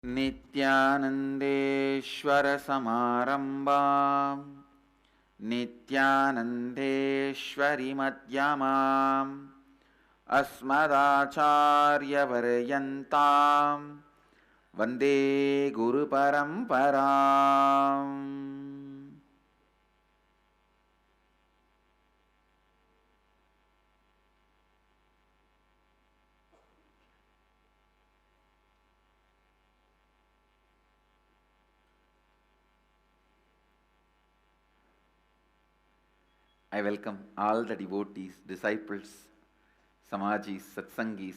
नित्यानन्देश्वर समारम्भां नित्यानन्देश्वरि मध्यमाम् अस्मदाचार्यपर्यन्तां वन्दे गुरुपरम्पराम्. I welcome all the devotees, disciples, Samajis, Satsangis,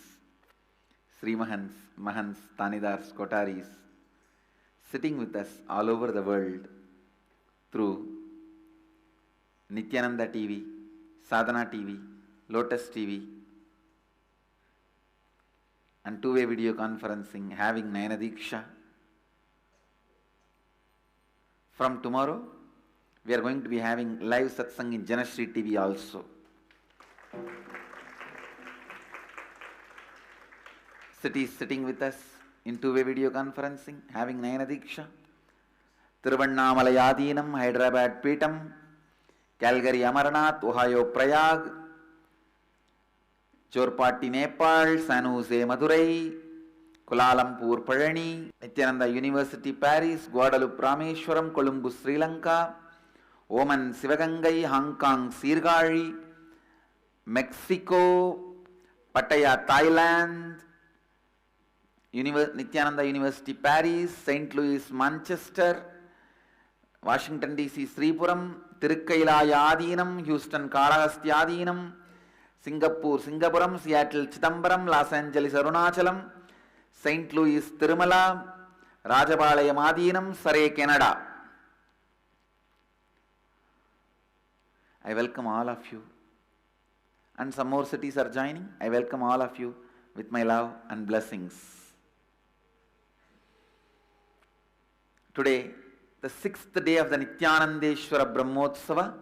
Srimahans, Mahans, Tanidars, Kotaris, sitting with us all over the world through Nityananda TV, Sadhana TV, Lotus TV, and two-way video conferencing, having Nayana Diksha. From tomorrow, we are going to be having live satsang in Janashri TV also. Cities sitting with us in two-way video conferencing, having Nayana Diksha. Tiruvannamalai Hyderabad Peetam, Calgary Amarnath, Ohio Prayag, Chorpatti Nepal, San Jose Madurai, Kuala Lumpur Palani, Nityananda University Paris, Guadalupe Rameshwaram, Colombo Sri Lanka, Oman Sivagangai, Hong Kong Sirgari, Mexico, Pattaya Thailand, Nityananda University Paris, St. Louis Manchester, Washington DC Sripuram, Tirukkailaya Adinam, Houston Kalahasti Adinam, Singapore Singapuram, Seattle Chidambaram, Los Angeles Arunachalam, St. Louis Tirumala, Rajapalayam Adinam, Surrey Canada. I welcome all of you, and some more cities are joining. I welcome all of you with my love and blessings. Today, the 6th day of the Nityanandeshwara Brahmotsava,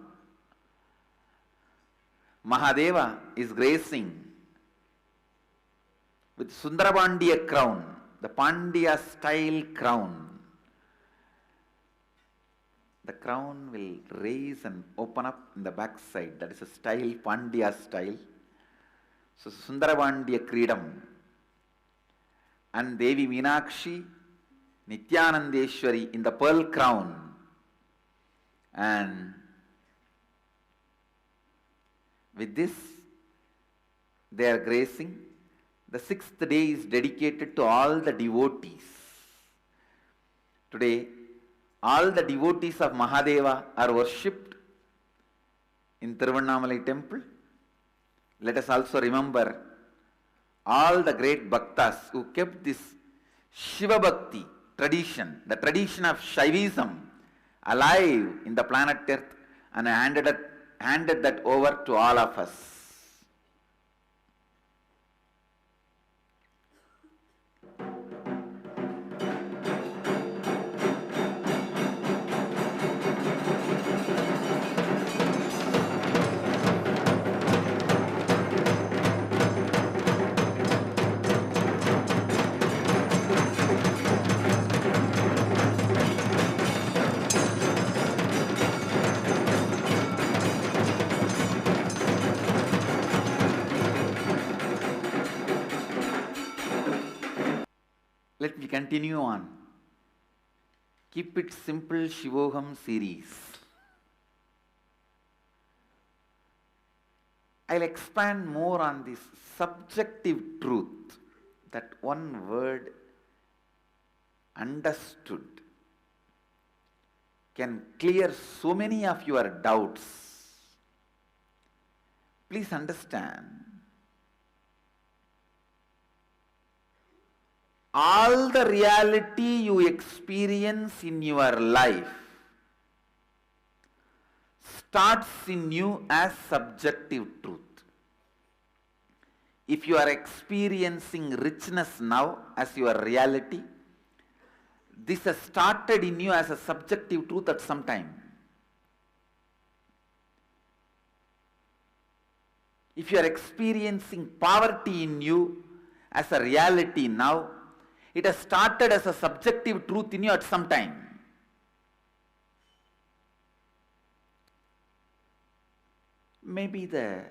Mahadeva is gracing with Sundarabandya crown, the Pandya style crown. The crown will raise and open up in the back side. That is a style, Pandya style. So Sundarabandya Kridam. And Devi Meenakshi, Nityanandeshwari in the pearl crown. And with this, they are gracing. The 6th day is dedicated to all the devotees. Today, all the devotees of Mahadeva are worshipped in Tiruvannamalai temple. Let us also remember all the great bhaktas who kept this Shiva Bhakti tradition, the tradition of Shaivism, alive in the planet Earth, and handed that over to all of us. Let me continue on. Keep it simple Shivoham series. I'll expand more on this subjective truth that one word understood can clear so many of your doubts. Please understand, all the reality you experience in your life starts in you as subjective truth. If you are experiencing richness now as your reality, this has started in you as a subjective truth at some time. If you are experiencing poverty in you as a reality now, It has started as a subjective truth in you at some time. Maybe the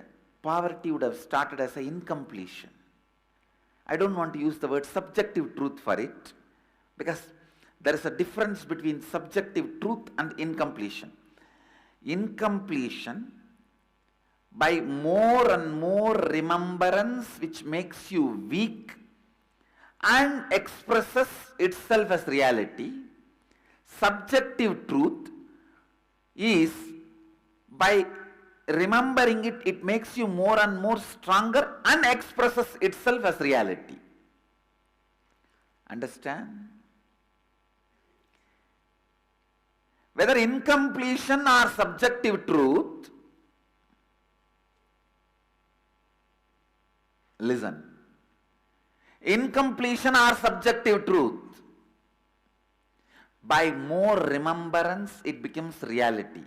poverty would have started as an incompletion. I don't want to use the word subjective truth for it, because there is a difference between subjective truth and incompletion. Incompletion, by more and more remembrance which makes you weak and expresses itself as reality. Subjective truth is, by remembering it, it makes you more and more stronger and expresses itself as reality. Understand? Whether incompletion or subjective truth, listen. Incompletion or subjective truth, by more remembrance it becomes reality.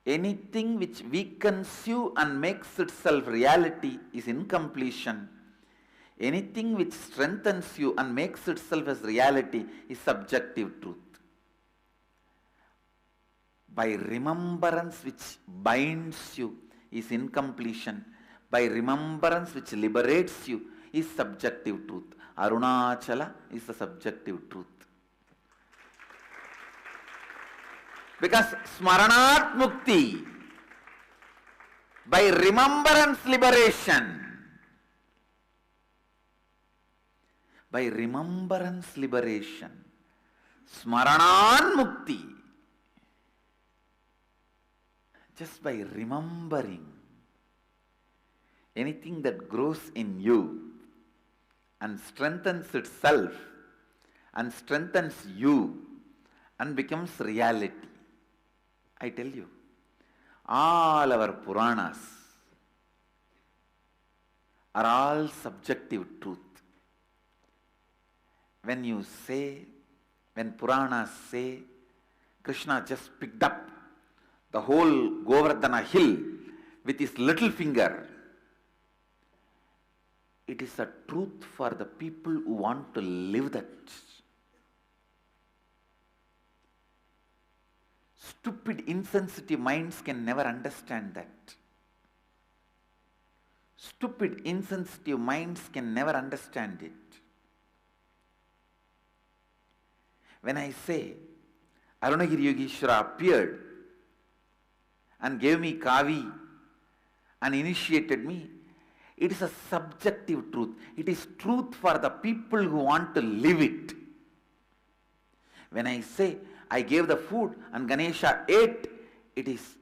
Anything which weakens you and makes itself reality is incompletion. Anything which strengthens you and makes itself as reality is subjective truth. By remembrance which binds you is incompletion. By remembrance which liberates you is subjective truth. Arunachala is the subjective truth. Because Smaranat Mukti, by remembrance liberation, by remembrance liberation, Smaranan Mukti, just by remembering anything that grows in you and strengthens itself and strengthens you and becomes reality. I tell you, all our Puranas are all subjective truth. When you say, when Puranas say, Krishna just picked up the whole Govardhana hill with his little finger, it is a truth for the people who want to live that. Stupid, insensitive minds can never understand that. Stupid, insensitive minds can never understand it. When I say Arunagiri Yogeshwara appeared and gave me Kavi and initiated me, it is a subjective truth. It is truth for the people who want to live it. When I say I gave the food and Ganesha ate, it is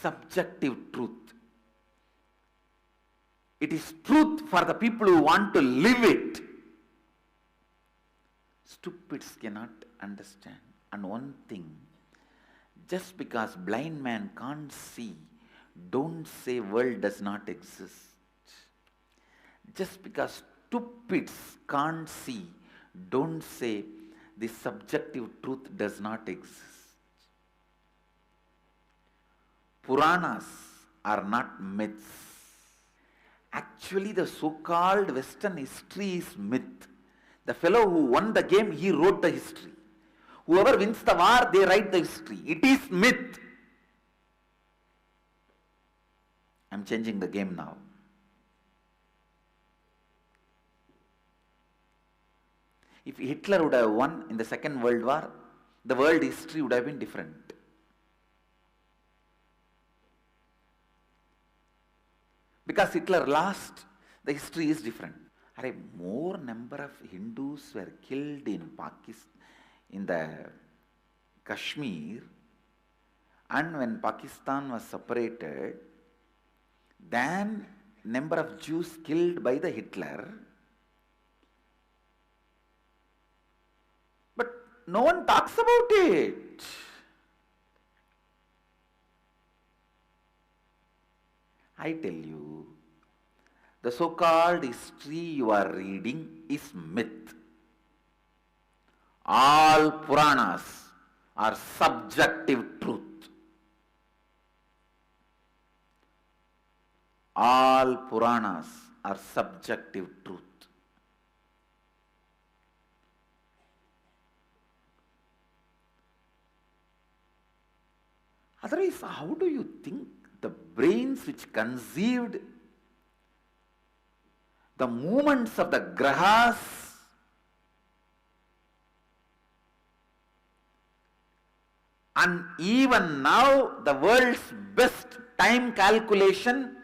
subjective truth. It is truth for the people who want to live it. Stupids cannot understand. And one thing, just because blind man can't see, don't say world does not exist. Just because stupids can't see, don't say the subjective truth does not exist. Puranas are not myths. Actually, the so-called Western history is myth. The fellow who won the game, he wrote the history. Whoever wins the war, they write the history. It is myth. I'm changing the game now. If Hitler would have won in the Second World War, the world history would have been different. Because Hitler lost, the history is different. More number of Hindus were killed in Pakistan, in the Kashmir, and when Pakistan was separated, than number of Jews killed by the Hitler. But no one talks about it. I tell you, the so-called history you are reading is myth. All Puranas are subjective truth. All Puranas are subjective truth. Otherwise, how do you think the brains which conceived the movements of the grahas and even now the world's best time calculation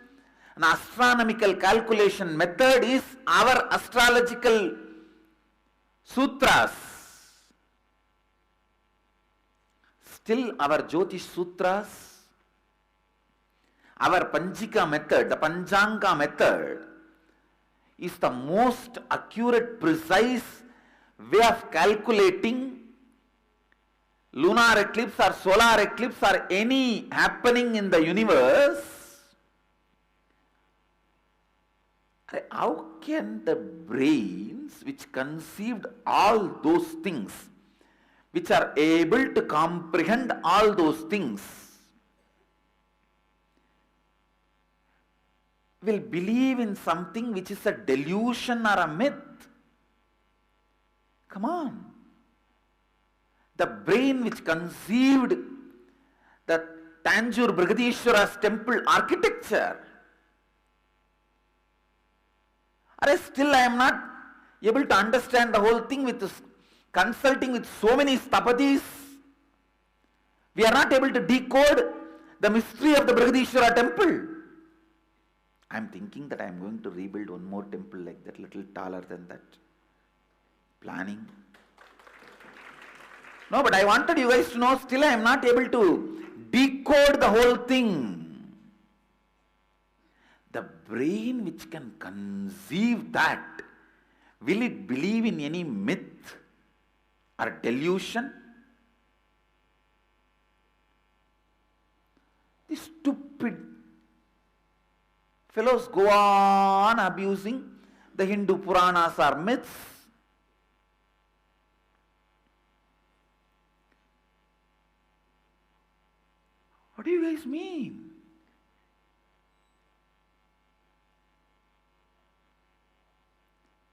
and astronomical calculation method is our astrological sutras. Still our Jyotish sutras, our Panchika method, the Panchanga method is the most accurate, precise way of calculating lunar eclipse or solar eclipse or any happening in the universe. How can the brains which conceived all those things, which are able to comprehend all those things, will believe in something which is a delusion or a myth? Come on. The brain which conceived the Tanjore Brigadishwara's temple architecture, still I am not able to understand the whole thing with this, consulting with so many Stapatis. We are not able to decode the mystery of the Brigadishwara temple. I am thinking that I am going to rebuild one more temple like that, little taller than that. Planning. No, but I wanted you guys to know, still I am not able to decode the whole thing. The brain which can conceive that, will it believe in any myth or delusion? These stupid fellows go on abusing the Hindu Puranas or myths. What do you guys mean?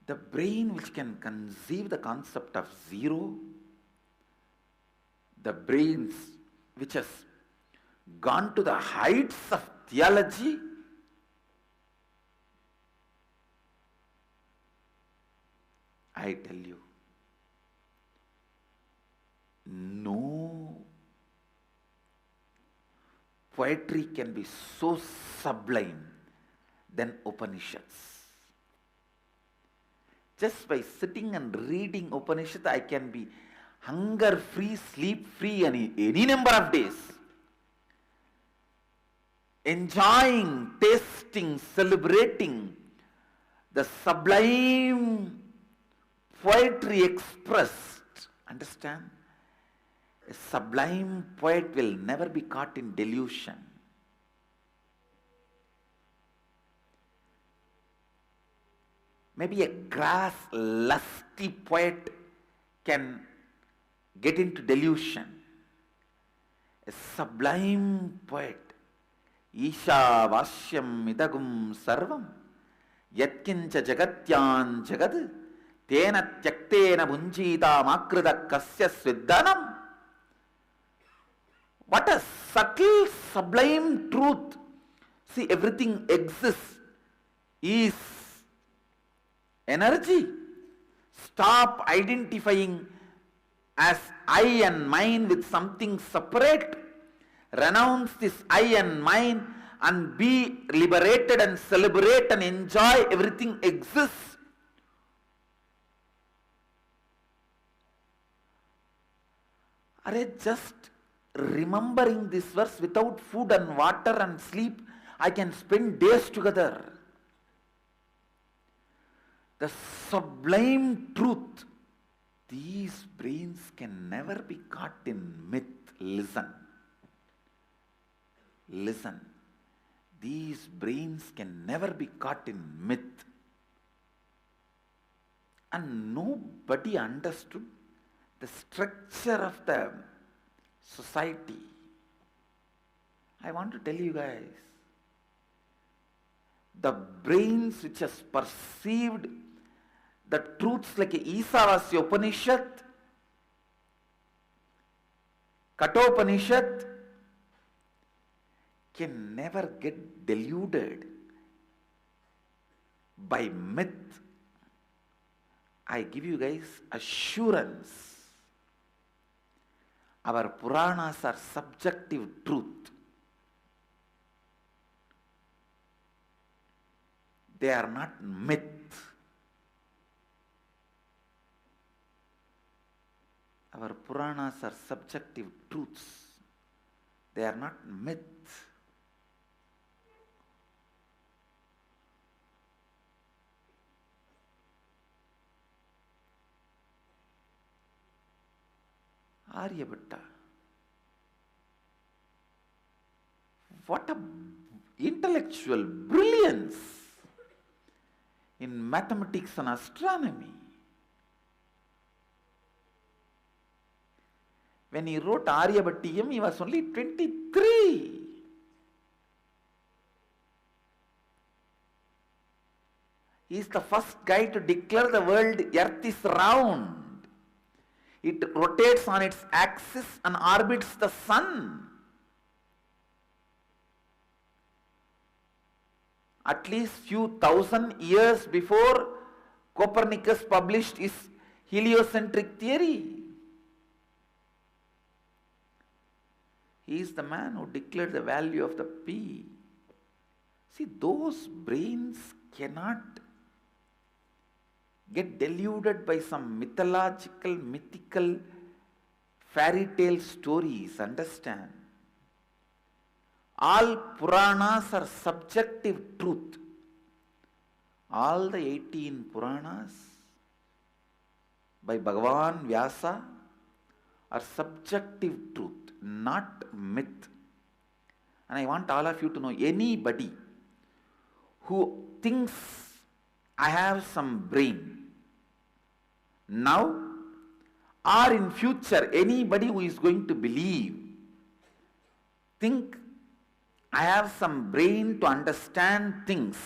The brain which can conceive the concept of zero, the brains which has gone to the heights of theology, I tell you, no poetry can be so sublime than Upanishads. Just by sitting and reading Upanishad, I can be hunger-free, sleep-free any number of days. Enjoying, tasting, celebrating the sublime poetry expressed. Understand? A sublime poet will never be caught in delusion. Maybe a grass lusty poet can get into delusion. A sublime poet, Isha Vashyam Idagum Sarvam, Yatkincha Jagatyan Jagad, Tena Tyaktena Bunjita Makrida Kasya Sviddanam. What a subtle, sublime truth. See, everything exists, is energy. Stop identifying as I and mine with something separate. Renounce this I and mine and be liberated and celebrate and enjoy everything exists. Just remembering this verse, without food and water and sleep, I can spend days together. The sublime truth, these brains can never be caught in myth. Listen. Listen. These brains can never be caught in myth. And nobody understood the structure of the society. I want to tell you guys, the brains which has perceived the truths like Isavasya Upanishad, Kathopanishad, can never get deluded by myth. I give you guys assurance. Our Puranas are subjective truth. They are not myth. Our Puranas are subjective truths. They are not myth. Aryabhatta. What a intellectual brilliance in mathematics and astronomy. When he wrote Aryabhattiyam, he was only 23. He is the first guy to declare the world earth is round. It rotates on its axis and orbits the sun. At least few thousand years before Copernicus published his heliocentric theory. He is the man who declared the value of the P. See, those brains cannot get deluded by some mythological, mythical fairy tale stories. Understand? All Puranas are subjective truth. All the 18 Puranas by Bhagavan Vyasa are subjective truth, not myth. And I want all of you to know, anybody who thinks I have some brain now or in future, anybody who is going to believe, think I have some brain to understand things,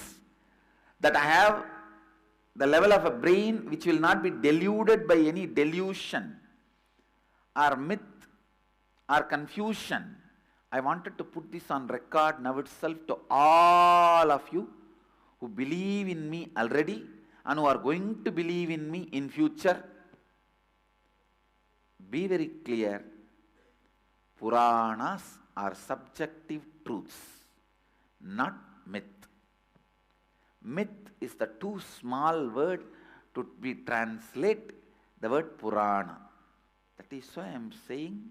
that I have the level of a brain which will not be deluded by any delusion or myth or confusion. I wanted to put this on record now itself to all of you who believe in me already and who are going to believe in me in future. Be very clear. Puranas are subjective truths, not myth. Myth is the too small word to be translate the word Purana. That is why I am saying,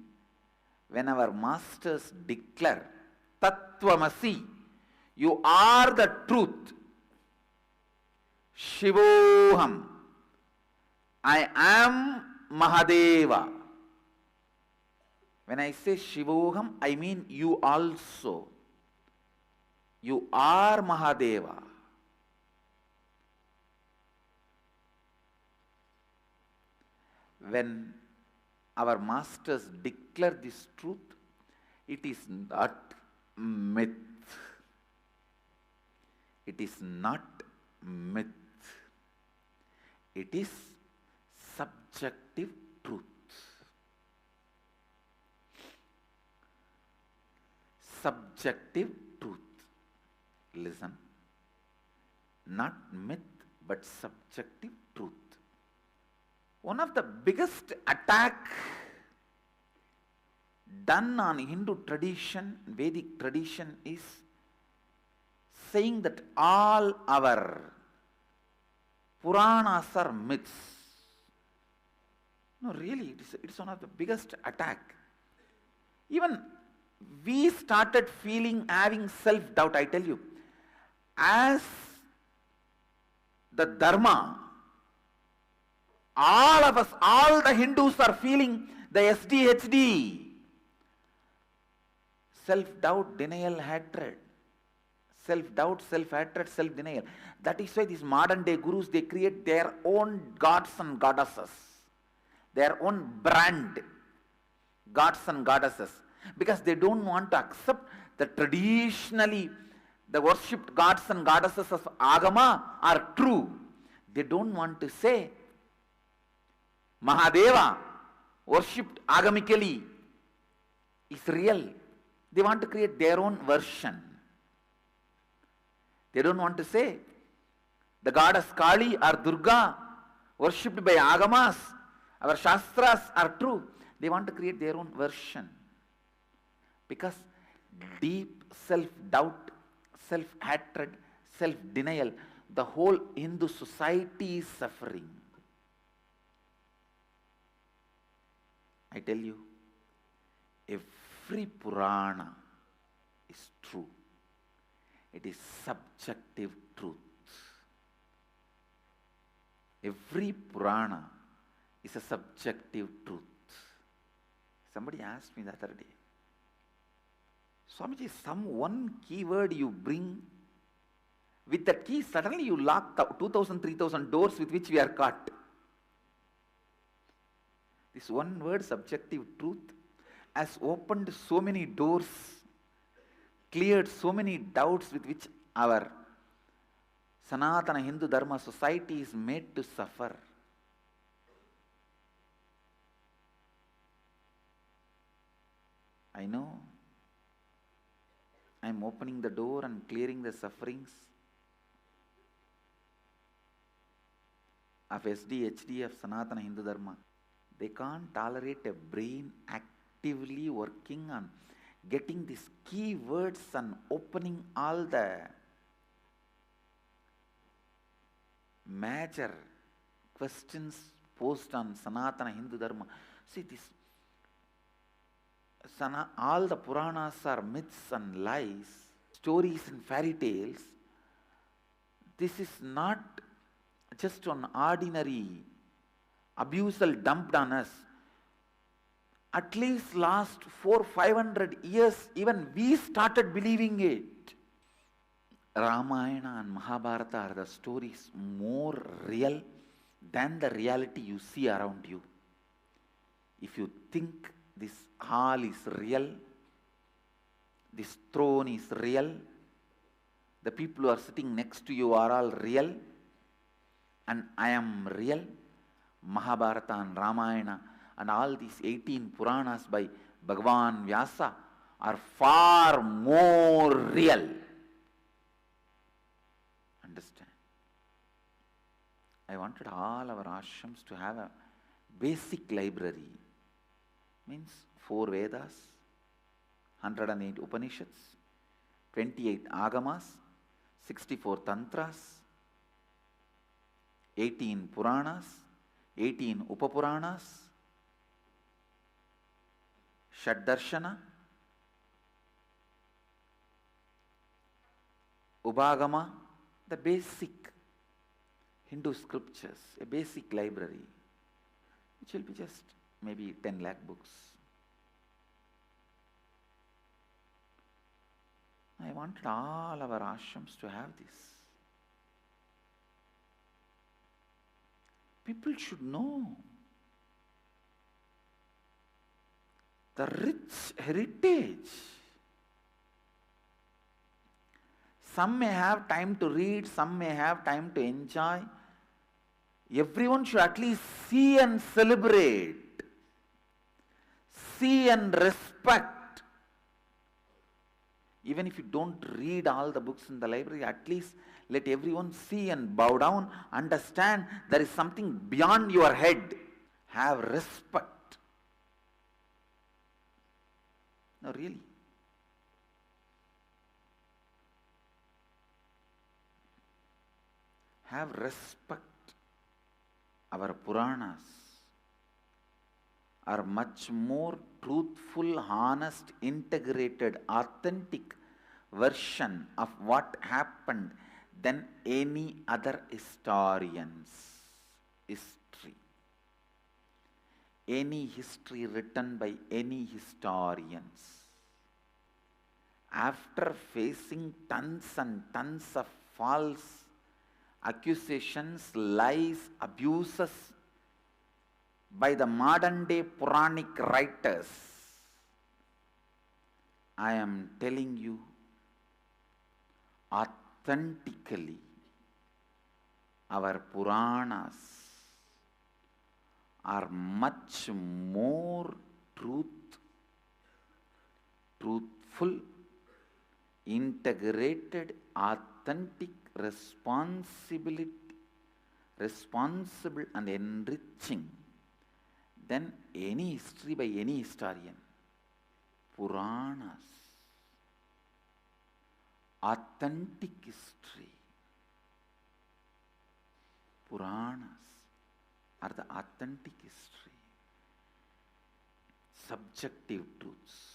when our masters declare Tattvamasi, you are the truth. Shivoham, I am Mahadeva. When I say Shivoham, I mean you also. You are Mahadeva. When our masters declare this truth, it is not myth. It is not myth. It is subjective truth. Subjective truth. Listen. Not myth, but subjective truth. One of the biggest attack done on Hindu tradition, Vedic tradition, is saying that all our Puranas are myths. No, really, it's one of the biggest attack. Even we started having self-doubt, I tell you. As the Dharma, all of us, all the Hindus are feeling the SDHD. Self-doubt, denial, hatred. Self-doubt, self-hatred, self-denial. That is why these modern day gurus, they create their own gods and goddesses. Their own brand, gods and goddesses. Because they don't want to accept the traditionally, the worshipped gods and goddesses of Agama are true. They don't want to say Mahadeva, worshipped agamically, is real. They want to create their own version. They don't want to say the goddess Kali or Durga worshipped by Agamas, our Shastras are true. They want to create their own version. Because deep self-doubt, self-hatred, self-denial, the whole Hindu society is suffering. I tell you, every Purana is true. It is subjective truth. Every Purana is a subjective truth. Somebody asked me the other day, Swamiji, some one keyword you bring, with that key suddenly you lock 2,000, 3,000 doors with which we are caught. This one word, subjective truth, has opened so many doors, cleared so many doubts with which our Sanatana Hindu Dharma society is made to suffer. I know. I am opening the door and clearing the sufferings of SD, HD, of Sanatana Hindu Dharma. They can't tolerate a brain actively working on getting these key words and opening all the major questions posed on Sanatana Hindu Dharma. See, this all the Puranas are myths and lies, stories and fairy tales. This is not just an ordinary abusal dumped on us. At least last 400-500 years, even we started believing it. Ramayana and Mahabharata are the stories more real than the reality you see around you. If you think this hall is real, this throne is real, the people who are sitting next to you are all real, and I am real, Mahabharata and Ramayana and all these 18 Puranas by Bhagavan Vyasa are far more real. Understand? I wanted all our ashrams to have a basic library. Means 4 Vedas, 108 Upanishads, 28 Agamas, 64 Tantras, 18 Puranas, 18 Upapuranas, Shaddarshana, Ubhagama, the basic Hindu scriptures, a basic library, which will be just maybe 10 lakh books. I wanted all our ashrams to have this. People should know the rich heritage. Some may have time to read, some may have time to enjoy. Everyone should at least see and celebrate, see and respect. Even if you don't read all the books in the library, at least let everyone see and bow down, understand there is something beyond your head. Have respect. No, really. Have respect. Our Puranas are much more truthful, honest, integrated, authentic version of what happened than any other historian's history. Any history written by any historians. After facing tons and tons of false accusations, lies, abuses by the modern day Puranic writers, I am telling you authentically, our Puranas are much more truthful full, integrated, authentic, responsible and enriching than any history by any historian. Puranas. Authentic history. Puranas are the authentic history. Subjective truths.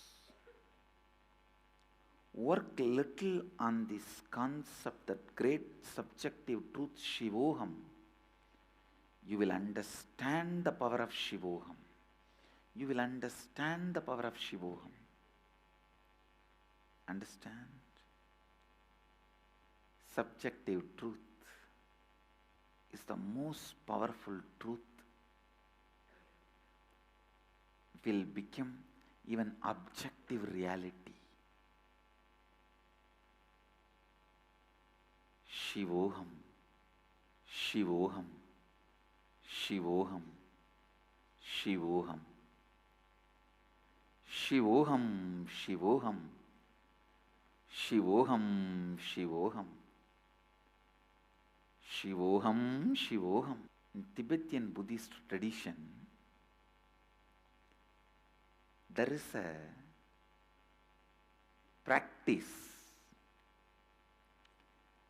Work little on this concept, that great subjective truth, Shivoham. You will understand the power of Shivoham. You will understand the power of Shivoham. Understand? Subjective truth is the most powerful truth. Will become even objective reality. Shivoham, Shivoham, Shivoham, Shivoham, Shivoham, Shivoham, Shivoham, Shivoham, Shivoham, Shivoham. In Tibetan Buddhist tradition, there is a practice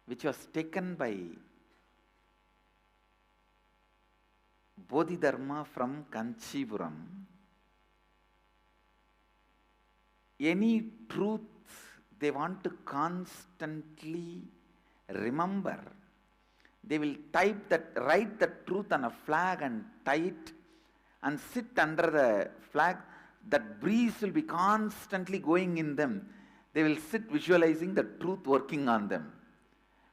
which was taken by Bodhidharma from Kanchipuram. Any truth they want to constantly remember, they will write the truth on a flag and tie it and sit under the flag. That breeze will be constantly going in them. They will sit visualizing the truth working on them.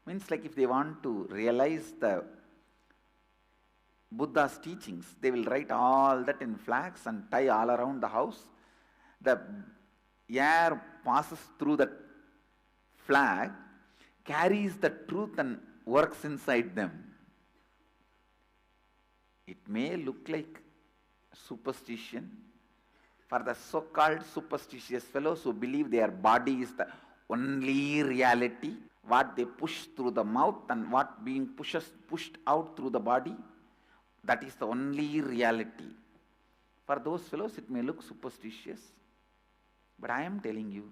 Means like if they want to realize the Buddha's teachings, they will write all that in flags and tie all around the house. The air passes through the flag, carries the truth and works inside them. It may look like superstition for the so-called superstitious fellows who believe their body is the only reality. What they push through the mouth and what being pushed out through the body, that is the only reality. For those fellows it may look superstitious, but I am telling you,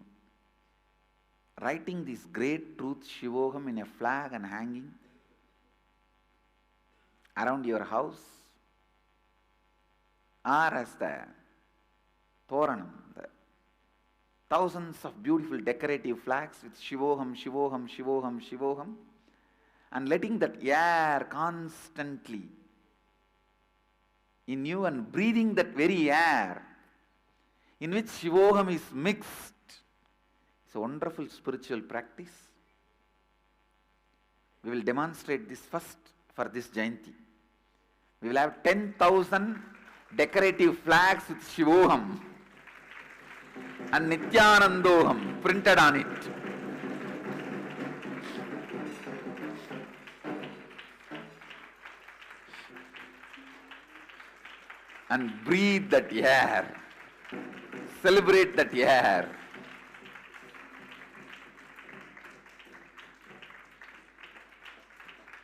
writing this great truth, Shivoham, in a flag and hanging around your house, or as the Toranam, the thousands of beautiful decorative flags with Shivoham, Shivoham, Shivoham, Shivoham, and letting that air constantly in you and breathing that very air in which Shivoham is mixed. It's a wonderful spiritual practice. We will demonstrate this first for this Jayanti. We will have 10,000 decorative flags with Shivoham and Nityanandoham printed on it. And breathe that air. Celebrate that air.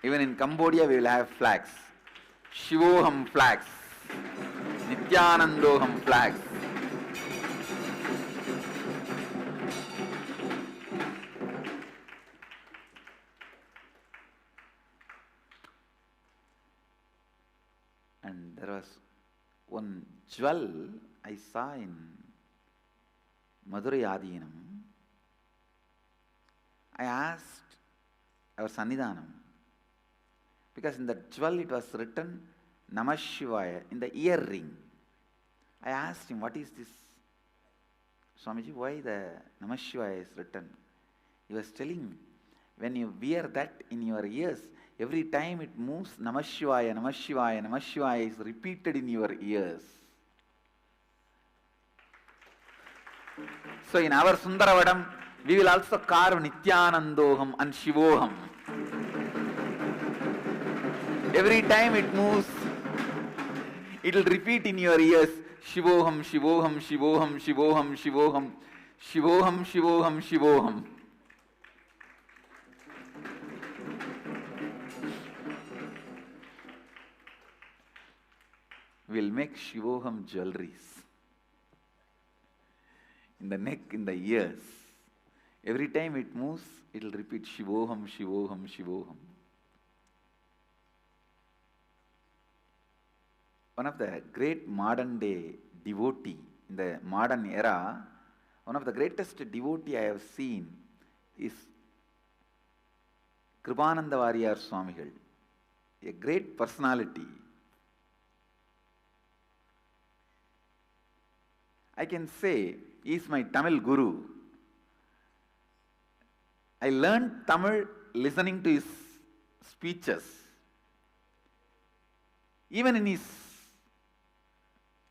Even in Cambodia we will have flags. Shivoham flags. Nityanandoham flags. And there was one jewel I saw in Madurai Adinam. I asked our Sannidhanam, because in the jewel it was written Namah Shivaya in the earring. I asked him, what is this? Swamiji, why the Namah Shivaya is written? He was telling me, when you wear that in your ears, every time it moves, Namah Shivaya, Namah Shivaya, Namah Shivaya is repeated in your ears. So in our Sundaravadam, we will also carve Nityanandoham and Shivoham. Every time it moves, it will repeat in your ears, Shivoham, Shivoham, Shivoham, Shivoham, Shivoham. Shivoham, Shivoham, Shivoham. We'll make Shivoham jewelries in the neck, in the ears. Every time it moves, it will repeat Shivoham, Shivoham, Shivoham. One of the great modern day devotee in the modern era, one of the greatest devotee I have seen is Kripananda Variyar Swamigal, a great personality. I can say he is my Tamil guru. I learned Tamil listening to his speeches. Even in his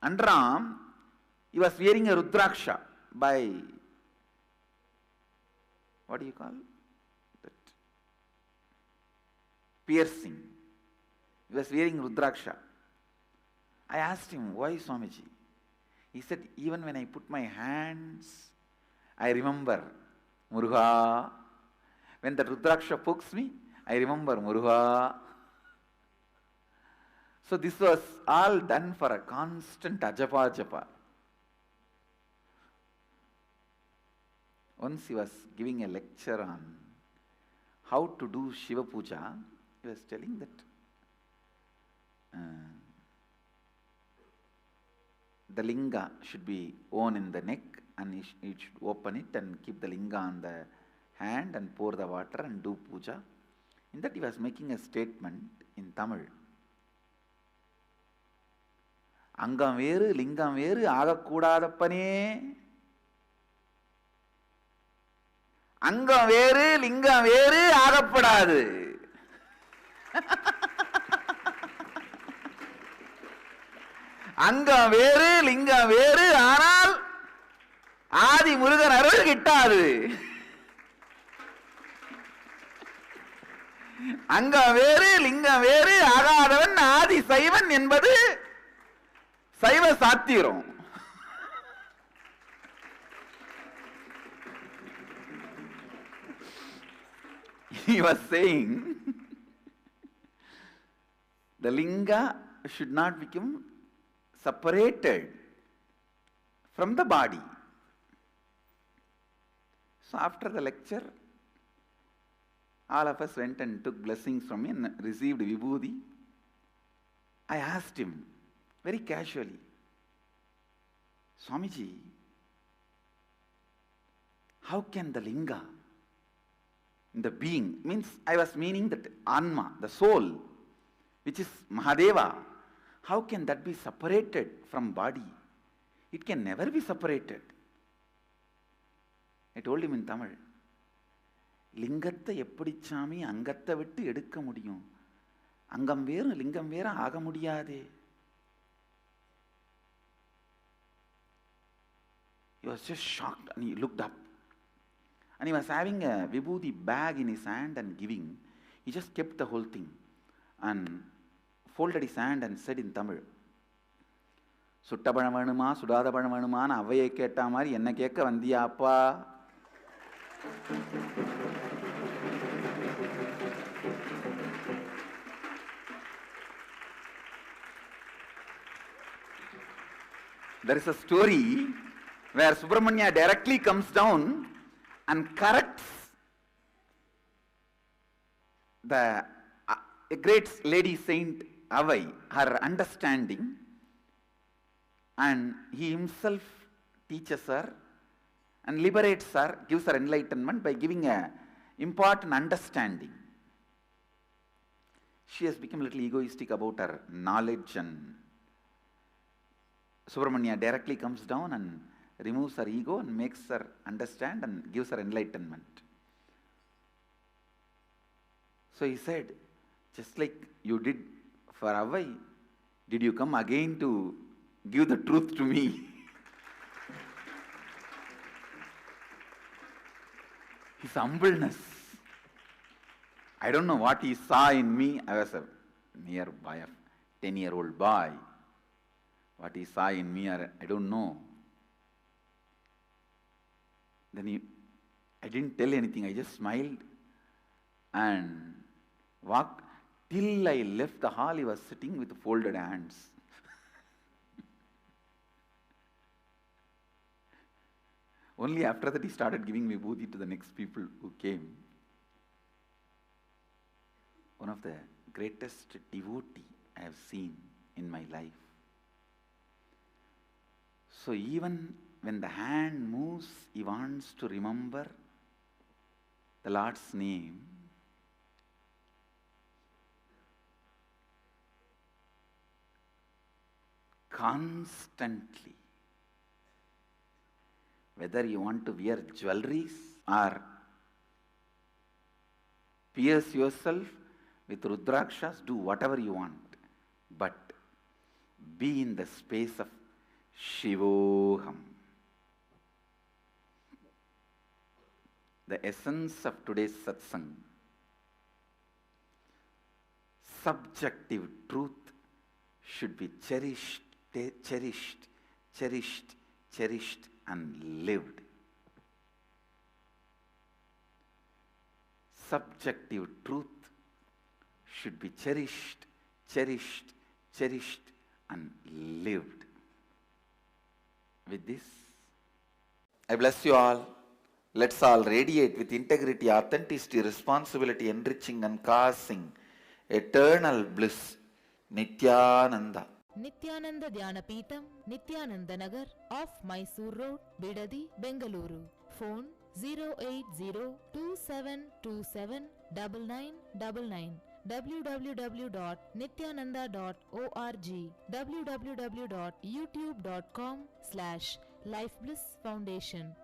underarm, he was wearing a Rudraksha by, what do you call that? Piercing. He was wearing Rudraksha. I asked him, why Swamiji? He said, even when I put my hands, I remember Muruga. When the Rudraksha pokes me, I remember Muruga. So this was all done for a constant ajapa japa. Once he was giving a lecture on how to do Shiva Puja, he was telling that the linga should be worn in the neck, and you should open it and keep the linga on the hand and pour the water and do puja. In that he was making a statement in Tamil. Angam veru, lingam veru, agakkoodadappane. Angam veru, lingam veru, agappadadu. Angam veru, lingam veru, aanal Adi Murugan arul kittadu. Angam veru, lingam veru, agadavan Adi Saivan என்பது சைவ சாத்திரம். He was saying the linga should not become separated from the body. So after the lecture, all of us went and took blessings from him and received vibhuti. I asked him very casually, Swamiji, how can the linga, the being, means I was meaning that Anma, the soul, which is Mahadeva, how can that be separated from body? It can never be separated. I told him in Tamil, லிங்கத்தை எப்படி சாமி அங்கத்தை விட்டு எடுக்க முடியும்? அங்கம் வேறு லிங்கம் வேறு ஆக முடியாதே. He was just shocked and he looked up. And he was having a vibhuti bag in his hand and giving. He just kept the whole thing and folded his hand and said in Tamil, சுட்ட பழம் வேணுமா சுடாத பழம் வேணுமான்னு அவையை கேட்டா மாதிரி என்ன கேட்க வந்தியாப்பா? There is a story where Subramanya directly comes down and corrects a great lady saint Avai, her understanding, and he himself teaches her and liberates her, gives her enlightenment by giving a important understanding. She has become a little egoistic about her knowledge, and Subramanya directly comes down and removes her ego and makes her understand and gives her enlightenment. So he said, just like you did for Avai, did you come again to give the truth to me? His humbleness. I don't know what he saw in me. I was a mere boy, a 10-year-old boy. What he saw in me, I don't know. I didn't tell anything, I just smiled and walked. Till I left the hall, he was sitting with folded hands. Only after that he started giving vibhuti to the next people who came. One of the greatest devotee I have seen in my life. So even when the hand moves, he wants to remember the Lord's name. Constantly. Whether you want to wear jewelries or pierce yourself with rudrakshas, do whatever you want. But be in the space of Shivoham. The essence of today's satsang. Subjective truth should be cherished, and lived. Subjective truth should be cherished, and lived. With this, I bless you all. Let's all radiate with integrity, authenticity, responsibility, enriching and causing eternal bliss. Nityananda. Nityananda Dhyanapitham, Nityananda Nagar, off Mysore Road, Bidadi, Bengaluru. Phone 08027279999. www.nityananda.org, www.youtube.com/Life Bliss Foundation.